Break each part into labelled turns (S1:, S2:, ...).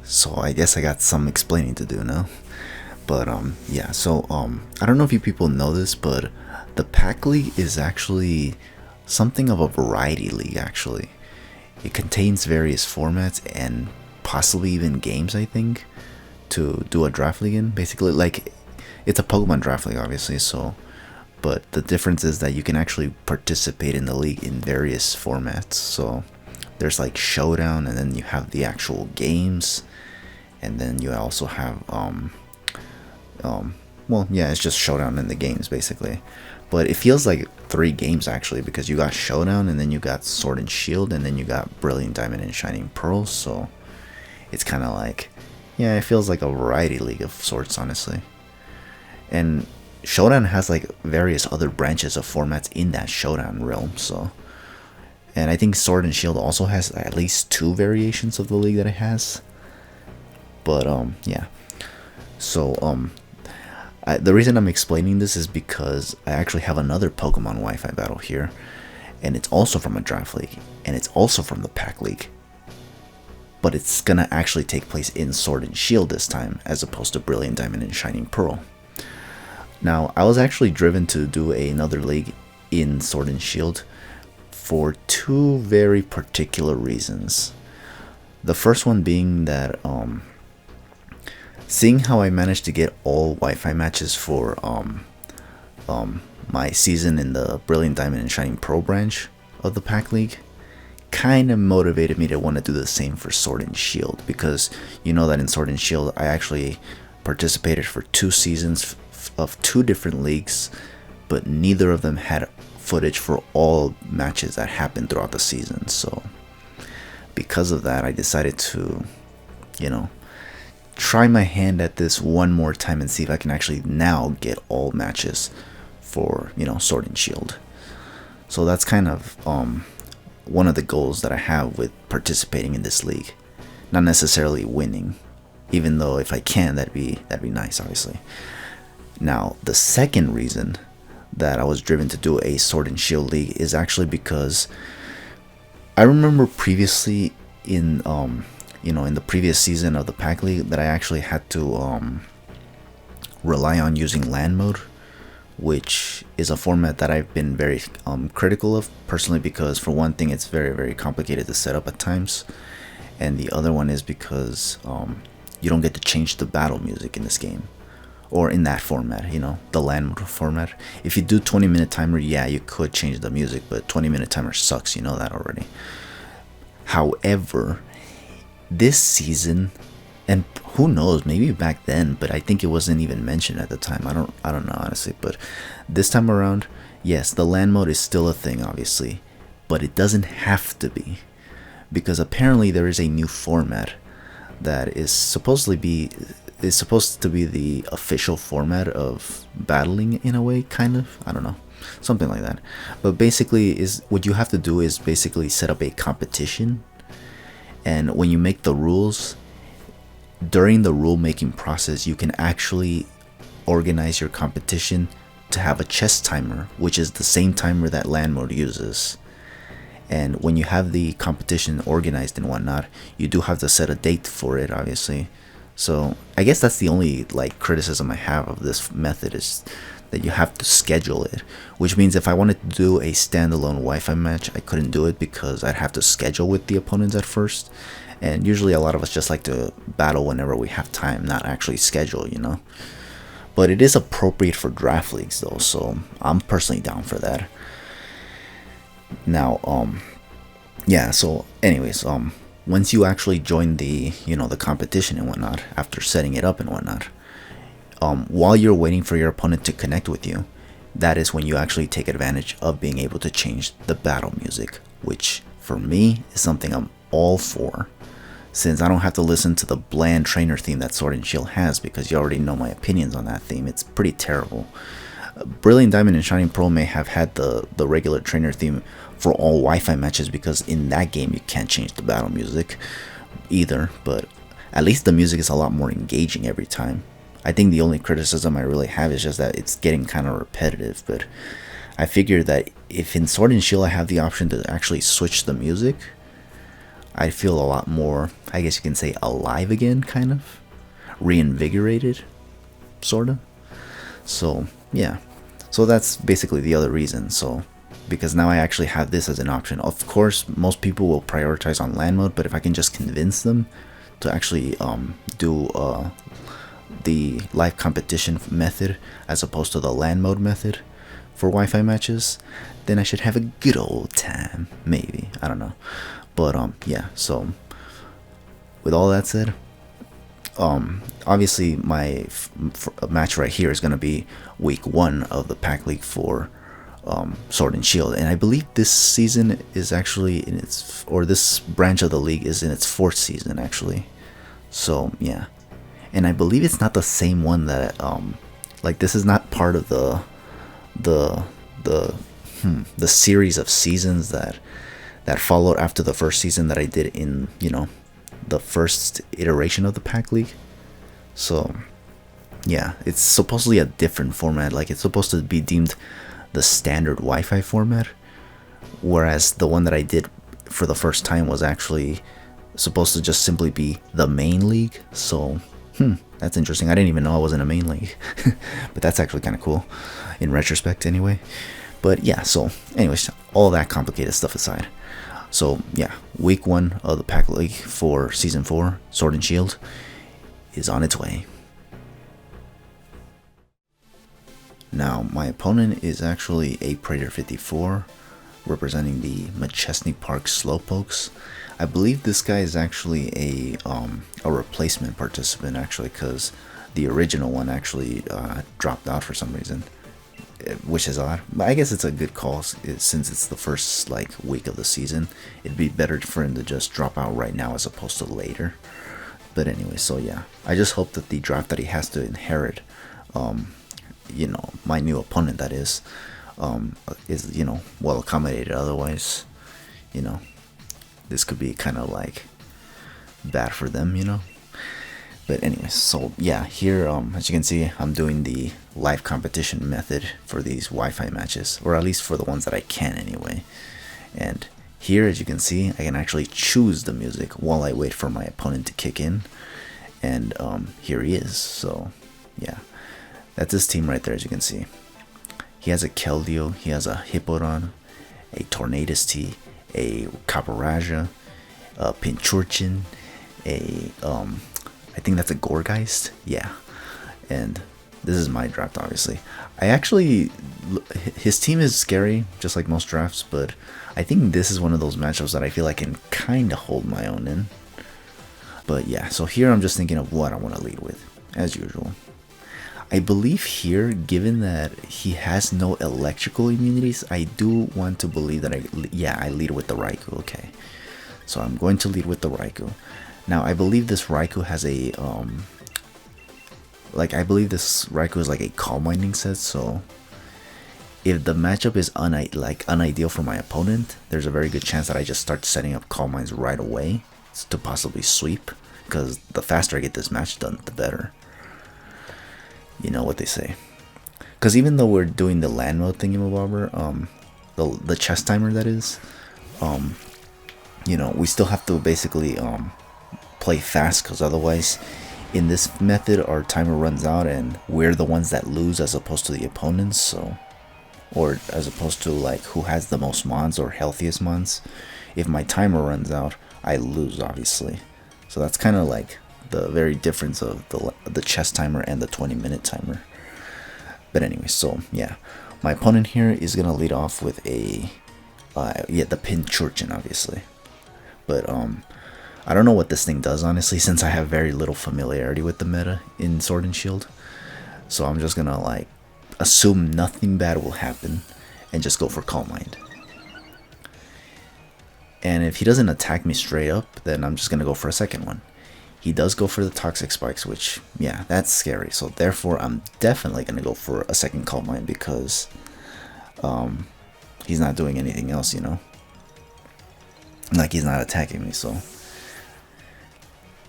S1: So I guess I got some explaining to do now. But yeah, so I don't know if you people know this, but the PAC League is actually something of a variety league actually. It contains various formats and possibly even games, I think, to do a draft league in. Basically, like, it's a Pokemon draft league, obviously, so. But the difference is that you can actually participate in the league in various formats. So there's like Showdown, and then you have the actual games, and then you also have well, yeah, it's just Showdown in the games basically. But it feels like three games actually, because you got Showdown, and then you got Sword and Shield, and then you got Brilliant Diamond and Shining Pearl. So it's kind of like, yeah, it feels like a variety league of sorts, honestly. And Showdown has like various other branches of formats in that Showdown realm. So, and I think Sword and Shield also has at least two variations of the league that it has. But yeah. So the reason I'm explaining this is because I actually have another Pokemon Wi-Fi battle here, and it's also from a draft league, and it's also from the PAC League. But it's gonna actually take place in Sword and Shield this time, as opposed to Brilliant Diamond and Shining Pearl. Now, I was actually driven to do another league in Sword and Shield for two very particular reasons. The first one being that seeing how I managed to get all Wi-Fi matches for my season in the Brilliant Diamond and Shining Pearl branch of the PAC League kind of motivated me to want to do the same for Sword and Shield, because you know that in Sword and Shield I actually participated for 2 seasons of 2 different leagues, but neither of them had footage for all matches that happened throughout the season. So because of that, I decided to, try my hand at this one more time and see if I can actually now get all matches for, Sword and Shield. So that's kind of one of the goals that I have with participating in this league. Not necessarily winning, even though if I can, that'd be nice, obviously. Now, the second reason that I was driven to do a Sword and Shield league is actually because I remember previously in in the previous season of the PAC League that I actually had to rely on using LAN mode, which is a format that I've been very critical of personally, because for one thing, it's very, very complicated to set up at times, and the other one is because you don't get to change the battle music in this game, or in that format, the LAN mode format. If you do 20-minute timer, yeah, you could change the music, but 20-minute timer sucks, you know that already. However, this season, and who knows, maybe back then, but I think it wasn't even mentioned at the time. I don't know, honestly, but this time around, yes, the LAN mode is still a thing, obviously, but it doesn't have to be, because apparently there is a new format that is supposed to be the official format of battling, in a way, kind of. I don't know, something like that. But basically, is what you have to do is basically set up a competition, and when you make the rules, during the rule making process, you can actually organize your competition to have a chess timer, which is the same timer that LAN mode uses. And when you have the competition organized and whatnot, you do have to set a date for it, obviously. So I guess that's the only criticism I have of this method, is that you have to schedule it, which means if I wanted to do a standalone Wi-Fi match, I couldn't do it because I'd have to schedule with the opponents at first. And usually a lot of us just like to battle whenever we have time, not actually schedule, But it is appropriate for draft leagues though, so I'm personally down for that. Now, yeah, so anyways, once you actually join the competition and whatnot, after setting it up and whatnot, while you're waiting for your opponent to connect with you, that is when you actually take advantage of being able to change the battle music, which for me is something I'm all for, since I don't have to listen to the bland trainer theme that Sword and Shield has, because you already know my opinions on that theme. It's pretty terrible. Brilliant Diamond and Shining Pearl may have had the regular trainer theme for all Wi-Fi matches, because in that game you can't change the battle music either, but at least the music is a lot more engaging every time. I think the only criticism I really have is just that it's getting kind of repetitive, but I figure that if in Sword and Shield I have the option to actually switch the music, I feel a lot more, I guess you can say, alive again, kind of. Reinvigorated, sort of. So, yeah. So that's basically the other reason. So, because now I actually have this as an option. Of course, most people will prioritize on LAN mode, but if I can just convince them to actually do the live competition method as opposed to the LAN mode method for Wi-Fi matches, then I should have a good old time. Maybe, I don't know. But yeah. So with all that said, obviously my match right here is gonna be week 1 of the PAC League for Sword and Shield, and I believe this season is actually in its, or this branch of the league is in its 4th season actually. So yeah, and I believe it's not the same one that like this is not part of the series of seasons that followed after the first season that I did in, you know, the first iteration of the PAC League. So yeah, it's supposedly a different format. Like it's supposed to be deemed the standard Wi-Fi format, whereas the one that I did for the first time was actually supposed to just simply be the main league. So that's interesting. I didn't even know I was in a main league. But that's actually kind of cool in retrospect anyway. But yeah, so anyways, all that complicated stuff aside, so yeah, week 1 of the PAC League for season 4 Sword and Shield is on its way. Now my opponent is actually a Praetor 54, representing the Machesney Park Slowpokes. I believe this guy is actually a replacement participant actually, because the original one actually dropped out for some reason, which is odd. But I guess it's a good call since it's the first like week of the season. It'd be better for him to just drop out right now as opposed to later. But anyway, so yeah, I just hope that the draft that he has to inherit, you know, my new opponent that is, you know, well accommodated. Otherwise, you know, this could be kind of like bad for them, you know. But anyways, so yeah, here as you can see, I'm doing the live competition method for these Wi-Fi matches, or at least for the ones that I can anyway. And here, as you can see, I can actually choose the music while I wait for my opponent to kick in. And here he is. So yeah, that's his team right there, as you can see. He has a Keldeo, he has a Hippodon, a Tornadus T, a Caparaja, a Pinchurchin, a I think that's a Gorgeist, yeah. And this is my draft, obviously. I actually, his team is scary, just like most drafts, but I think this is one of those matchups that I feel I can kind of hold my own in. But yeah, so here I'm just thinking of what I want to lead with, as usual. I believe here, given that he has no electrical immunities, I do want to believe that I lead with the Raikou, okay. So I'm going to lead with the Raikou. Now, I believe this Raikou has a, I believe this Raikou is like a Calm Minding set, so if the matchup is unideal for my opponent, there's a very good chance that I just start setting up Calm Minds right away to possibly sweep, because the faster I get this match done, the better. You know what they say. Because even though we're doing the LAN mode thingamabobber, the chess timer that is, you know, we still have to basically play fast, because otherwise in this method our timer runs out and we're the ones that lose as opposed to the opponents. So, or as opposed to like who has the most mons or healthiest mons. If my timer runs out, I lose, obviously. So that's kind of like the very difference of the chess timer and the 20-minute timer. But anyway, so yeah, my opponent here is gonna lead off with a the Pinchurchin, obviously. But I don't know what this thing does, honestly, since I have very little familiarity with the meta in Sword and Shield. So I'm just gonna like assume nothing bad will happen and just go for Calm Mind. And if he doesn't attack me straight up, then I'm just gonna go for a second one. He does go for the Toxic Spikes, which, yeah, that's scary. So therefore, I'm definitely gonna go for a second Calm Mind, because he's not doing anything else, you know. Like, he's not attacking me, so.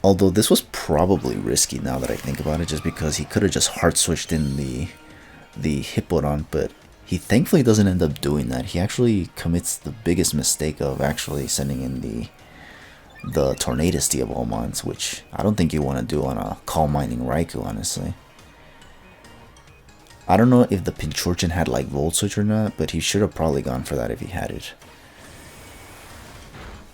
S1: Although this was probably risky now that I think about it, just because he could have just hard switched in the Hippodon, but he thankfully doesn't end up doing that. He actually commits the biggest mistake of actually sending in the Tornadusty of all mons, which I don't think you want to do on a Calm Mining Raikou, honestly. I don't know if the Pinchurchin had like Volt Switch or not, but he should have probably gone for that if he had it.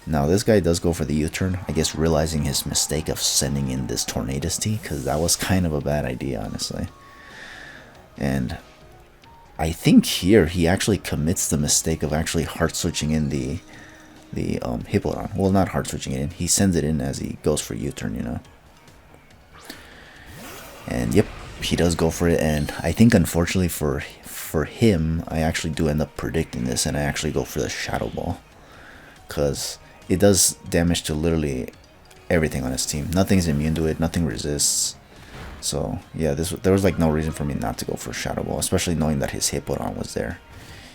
S1: Now this guy does go for the U-turn, I guess realizing his mistake of sending in this Tornadusty, because that was kind of a bad idea, honestly. And I think here he actually commits the mistake of actually hard switching in the Hippowdon. Well, not hard switching it in, he sends it in as he goes for U-turn, you know. And yep, he does go for it, and I think unfortunately for him, I actually do end up predicting this, and I actually go for the Shadow Ball. Because it does damage to literally everything on his team. Nothing's immune to it, nothing resists. So yeah, there was like no reason for me not to go for Shadow Ball, especially knowing that his Hippowdon was there.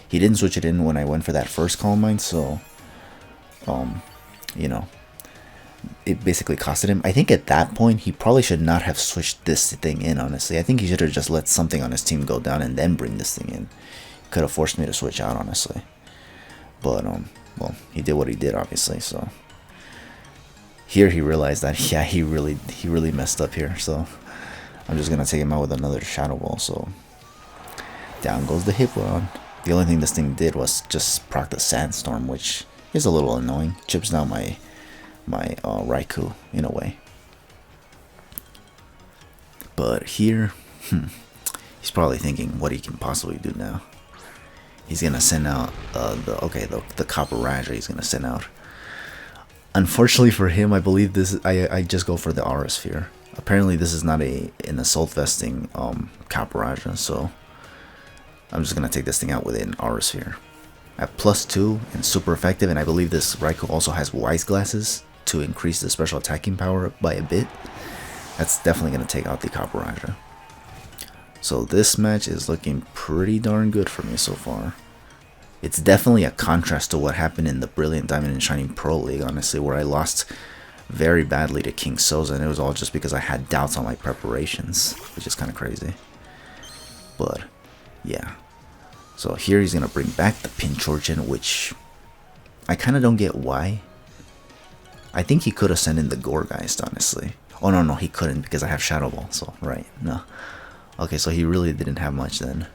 S1: He didn't switch it in when I went for that first Calm Mind, so you know, it basically costed him. I think at that point he probably should not have switched this thing in, honestly. I think he should have just let something on his team go down and then bring this thing in. Could have forced me to switch out, honestly. But well, he did what he did, obviously. So here he realized that yeah, he really messed up here. So I'm just gonna take him out with another Shadow Ball. So down goes the Hippowdon. The only thing this thing did was just proc the Sandstorm, which is a little annoying. Chips down my Raikou in a way. But here, he's probably thinking what he can possibly do now. He's gonna send out the Copper Raja. He's gonna send out. Unfortunately for him, I believe this. I just go for the Aura Sphere. Apparently, this is not an assault vesting Copper Raja, so I'm just gonna take this thing out with an Aura Sphere. At +2 and super effective, and I believe this Raikou also has Wise Glasses to increase the special attacking power by a bit. That's definitely gonna take out the Copper Raja. So this match is looking pretty darn good for me so far. It's definitely a contrast to what happened in the Brilliant Diamond and Shining Pearl League, honestly, where I lost very badly to King Soza, and it was all just because I had doubts on my preparations, which is kind of crazy. But yeah, so here he's gonna bring back the Pinchurchin, which I kind of don't get why. I think he could have sent in the Gourgeist, honestly. Oh no, he couldn't because I have Shadow Ball. So right, no. Okay, so he really didn't have much then.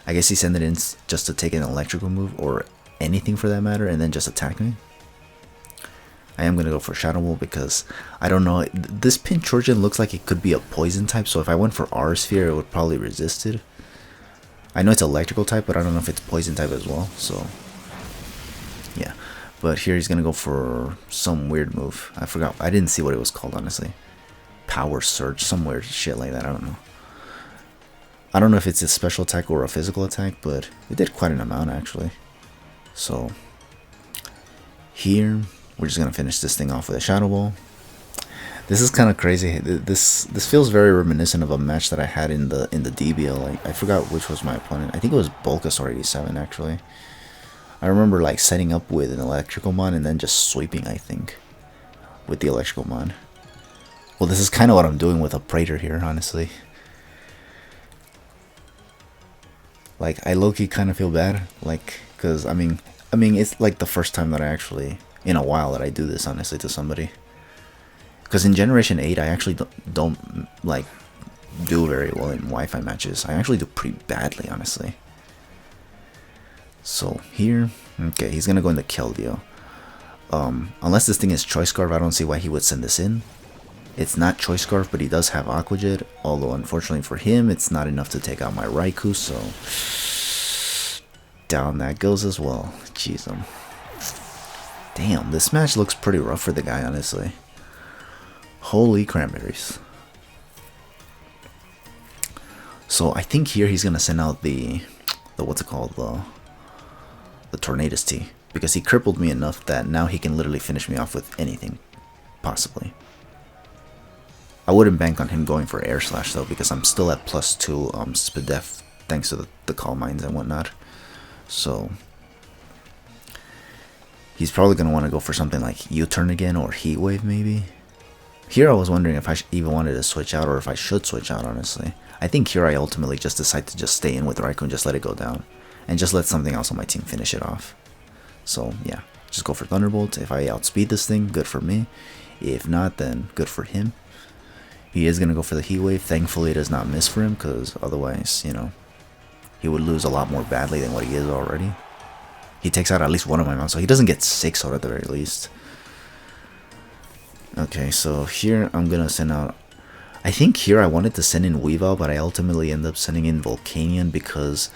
S1: I guess he sent it in just to take an electrical move or anything for that matter, and then just attack me. I am gonna go for Shadow Ball because I don't know. This Pinchurchin looks like it could be a poison type, so if I went for Aura Sphere, it would probably resist it. I know it's electrical type, but I don't know if it's poison type as well. So yeah, but here he's gonna go for some weird move. I forgot. I didn't see what it was called, honestly. Power Surge, some weird shit like that. I don't know. I don't know if it's a special attack or a physical attack, but it did quite an amount actually. So here we're just gonna finish this thing off with a Shadow Ball. This is kind of crazy. This feels very reminiscent of a match that I had in the DBL. Like, I forgot which was my opponent. I think it was Bulbasaur 87 actually. I remember like setting up with an electrical mon and then just sweeping, I think, with the electrical mon. Well, this is kind of what I'm doing with a Praetor here, honestly. Like, I low-key kind of feel bad, like, because I mean it's like the first time that I actually, in a while, that I do this, honestly, to somebody. Because in Generation 8, I actually don't like do very well in Wi-Fi matches. I actually do pretty badly, honestly. So here, okay, he's gonna go into Keldeo. Unless this thing is Choice Scarf, I don't see why he would send this in. It's not Choice Scarf, but he does have Aqua Jet, although unfortunately for him, it's not enough to take out my Raikou, so down that goes as well. Jeez, damn, this match looks pretty rough for the guy, honestly. Holy cranberries. So I think here he's gonna send out the what's it called, the Tornadusty, because he crippled me enough that now he can literally finish me off with anything, possibly. I wouldn't bank on him going for Air Slash though, because I'm still at +2 Spadef thanks to the Calm Minds and whatnot. So he's probably gonna want to go for something like U-turn again or Heat Wave maybe. Here I was wondering if I even wanted to switch out or if I should switch out, honestly. I think here I ultimately just decide to just stay in with Raikou and just let it go down. And just let something else on my team finish it off. So, yeah. just go for Thunderbolt. If I outspeed this thing, good for me. If not, then good for him. He is going to go for the Heat Wave. Thankfully, it does not miss for him, because otherwise, you know, he would lose a lot more badly than what he is already. He takes out at least one of my mounts, so he doesn't get 6 out at the very least. Okay, so here I'm going to send out... I think here I wanted to send in Weavile, but I ultimately end up sending in Volcanion because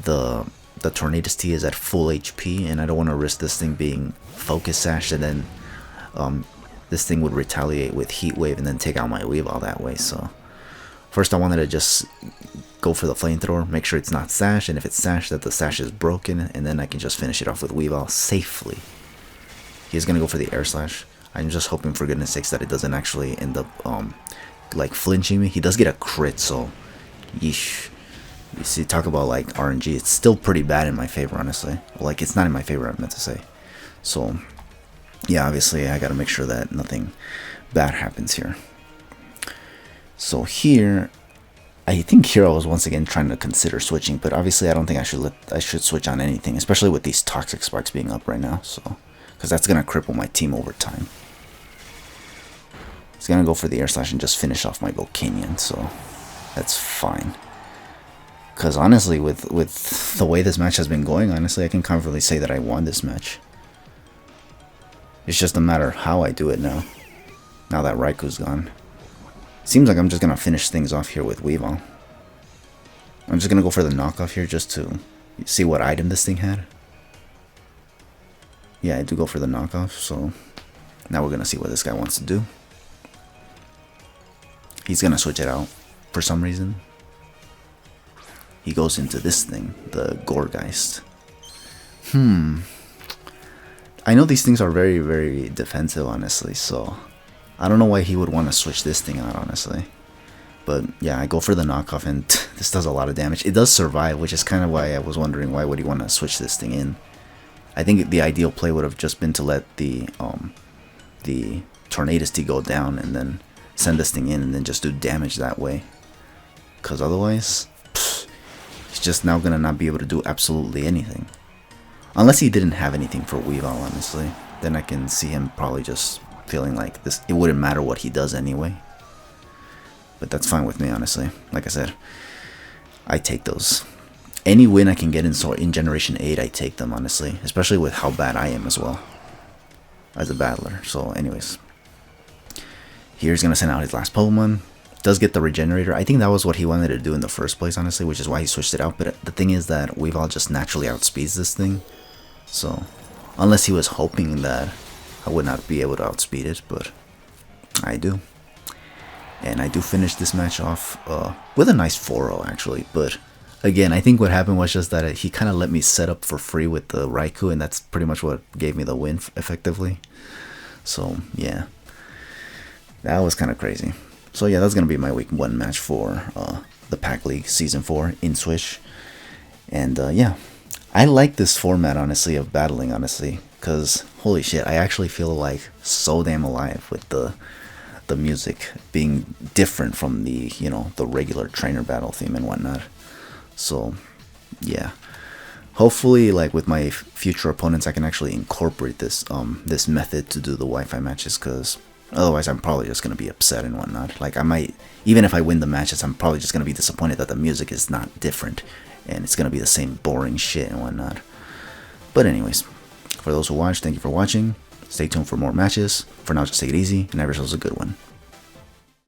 S1: the Tornadus T is at full HP, and I don't want to risk this thing being Focus Sash, and then this thing would retaliate with Heat Wave and then take out my Weavile that way. So first I wanted to just go for the Flamethrower, make sure it's not Sash, and if it's Sash, that the Sash is broken, and then I can just finish it off with Weavile safely. He's going to go for the Air Slash. I'm just hoping for goodness sakes that it doesn't actually end up like flinching me. He does get a crit, so yeesh. You see, talk about like RNG, it's still pretty bad in my favor, honestly. Well, like, it's not in my favor, I meant to say. So yeah, obviously I gotta make sure that nothing bad happens here. So here, I think here I was once again trying to consider switching, but obviously I don't think I should switch on anything, especially with these Toxic Sparks being up right now, so because that's gonna cripple my team over time. He's gonna go for the Air Slash and just finish off my Volcanion, so that's fine. Because honestly, with the way this match has been going, honestly, I can confidently say that I won this match. It's just a matter of how I do it now. Now that Raiku's gone. Seems like I'm just gonna finish things off here with Weavile. I'm just gonna go for the knockoff here just to see what item this thing had. Yeah, I do go for the knockoff, so now we're gonna see what this guy wants to do. He's gonna switch it out for some reason. He goes into this thing, the Gourgeist. I know these things are very, very defensive, honestly, so I don't know why he would want to switch this thing out, honestly. But yeah, I go for the knockoff, and this does a lot of damage. It does survive, which is kind of why I was wondering why would he want to switch this thing in. I think the ideal play would have just been to let the Tornadus T go down and then send this thing in and then just do damage that way. Because otherwise, he's just now going to not be able to do absolutely anything. Unless he didn't have anything for Weavile, honestly. Then I can see him probably just feeling like this. It wouldn't matter what he does anyway. But that's fine with me, honestly. Like I said, I take those. Any win I can get in Generation 8, I take them, honestly. Especially with how bad I am as well. As a battler. So anyways. Here's going to send out his last Pokemon. Does get the Regenerator. I think that was what he wanted to do in the first place, honestly. Which is why he switched it out. But the thing is that Weavile just naturally outspeeds this thing. So, unless he was hoping that I would not be able to outspeed it, but I do. And I do finish this match off with a nice 4-0 actually. But again, I think what happened was just that he kind of let me set up for free with the Raikou, and that's pretty much what gave me the win effectively. So, yeah. That was kind of crazy. So yeah, that's going to be my week 1 match for the PAC League Season 4 in SwSh. And yeah. I like this format, honestly, of battling, honestly, because holy shit, I actually feel like so damn alive with the music being different from the, you know, the regular trainer battle theme and whatnot. So yeah, hopefully, like with my future opponents, I can actually incorporate this this method to do the Wi-Fi matches, because otherwise I'm probably just gonna be upset and whatnot. Like I might, even if I win the matches, I'm probably just gonna be disappointed that the music is not different. And it's going to be the same boring shit and whatnot. But anyways, for those who watched, thank you for watching. Stay tuned for more matches. For now, just take it easy and have yourselves a good one.